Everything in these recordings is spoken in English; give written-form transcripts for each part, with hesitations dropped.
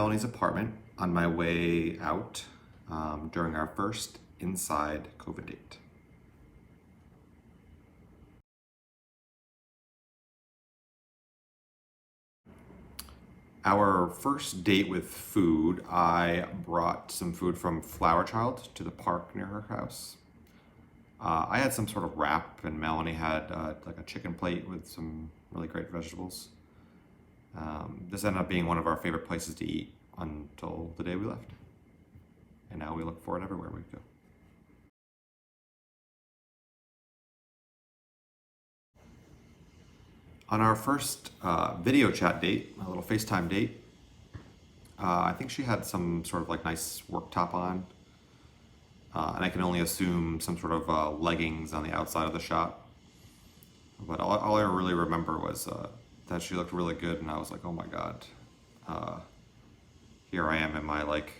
Melanie's apartment on my way out during our first inside COVID date. Our first date with food, I brought some food from Flower Child to the park near her house. I had some sort of wrap, and Melanie had like a chicken plate with some really great vegetables. This ended up being one of our favorite places to eat until the day we left. And now we look for it everywhere we go. On our first video chat date, a little FaceTime date, I think she had some sort of like nice work top on. And I can only assume some sort of leggings on the outside of the shot. But all I really remember was that she looked really good, and I was like, oh my God. Here I am in my like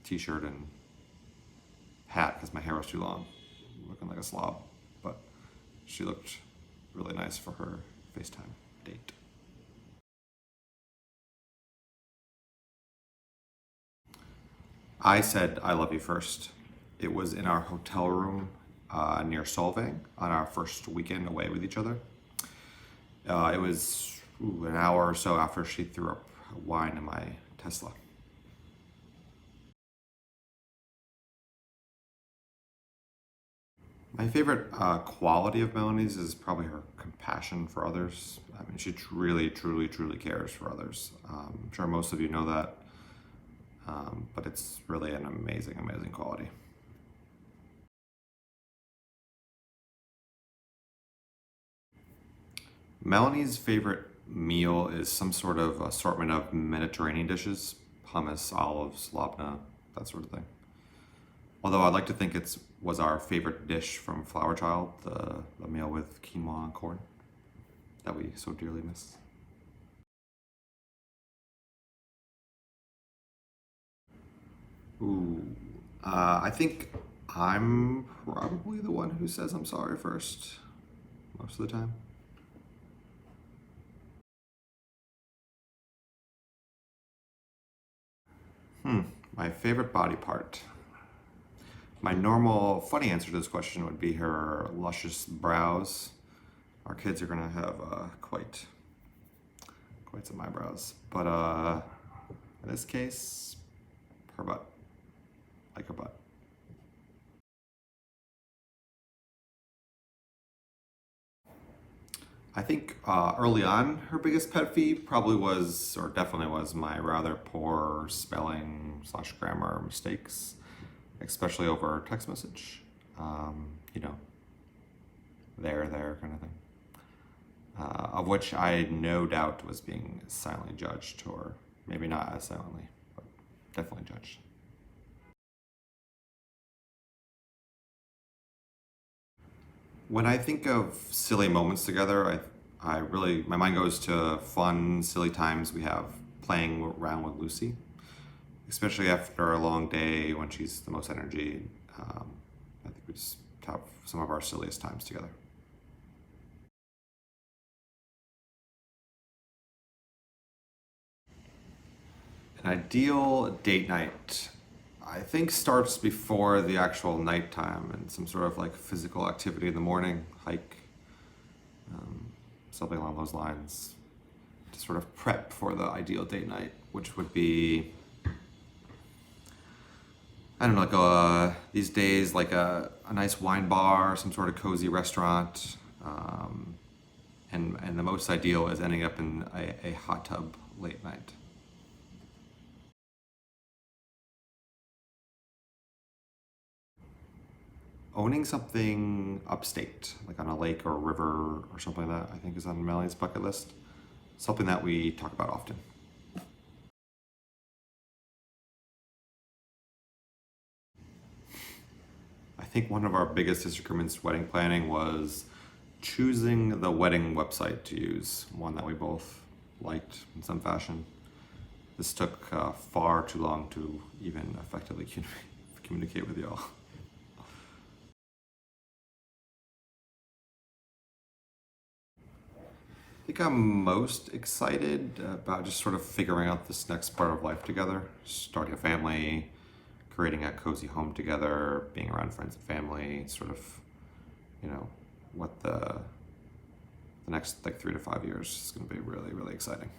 t-shirt and hat because my hair was too long, looking like a slob. But she looked really nice for her FaceTime date. I said I love you first. It was in our hotel room near Solvang on our first weekend away with each other. It was an hour or so after she threw up wine in my Tesla. My favorite quality of Melanie's is probably her compassion for others. I mean, she really, truly, truly cares for others. I'm sure most of you know that, but it's really an amazing, amazing quality. Melanie's favorite meal is some sort of assortment of Mediterranean dishes, hummus, olives, labna, that sort of thing. Although I'd like to think it was our favorite dish from Flower Child, the meal with quinoa and corn that we so dearly miss. Ooh, I think I'm probably the one who says I'm sorry first, most of the time. My favorite body part. My normal funny answer to this question would be her luscious brows. Our kids are gonna have quite some eyebrows, but in this case, her butt, like her butt. I think early on, her biggest pet peeve probably was, or definitely was, my rather poor spelling/grammar mistakes, especially over text message. You know, there kind of thing. Of which I no doubt was being silently judged, or maybe not as silently, but definitely judged. When I think of silly moments together, I really, my mind goes to fun, silly times we have playing around with Lucy, especially after a long day when she's the most energy. I think we just have some of our silliest times together. An ideal date night, I think, starts before the actual nighttime and some sort of like physical activity in the morning, hike, something along those lines, to sort of prep for the ideal date night, which would be, I don't know, like these days, like a nice wine bar, some sort of cozy restaurant, and the most ideal is ending up in a hot tub late night. Owning something upstate, like on a lake or a river or something like that, I think is on Melanie's bucket list. Something that we talk about often. I think one of our biggest disagreements wedding planning was choosing the wedding website to use, one that we both liked in some fashion. This took far too long to even effectively communicate with y'all. I think I'm most excited about just sort of figuring out this next part of life together, starting a family, creating a cozy home together, being around friends and family, sort of, you know, what the next like 3 to 5 years is going to be really, really exciting.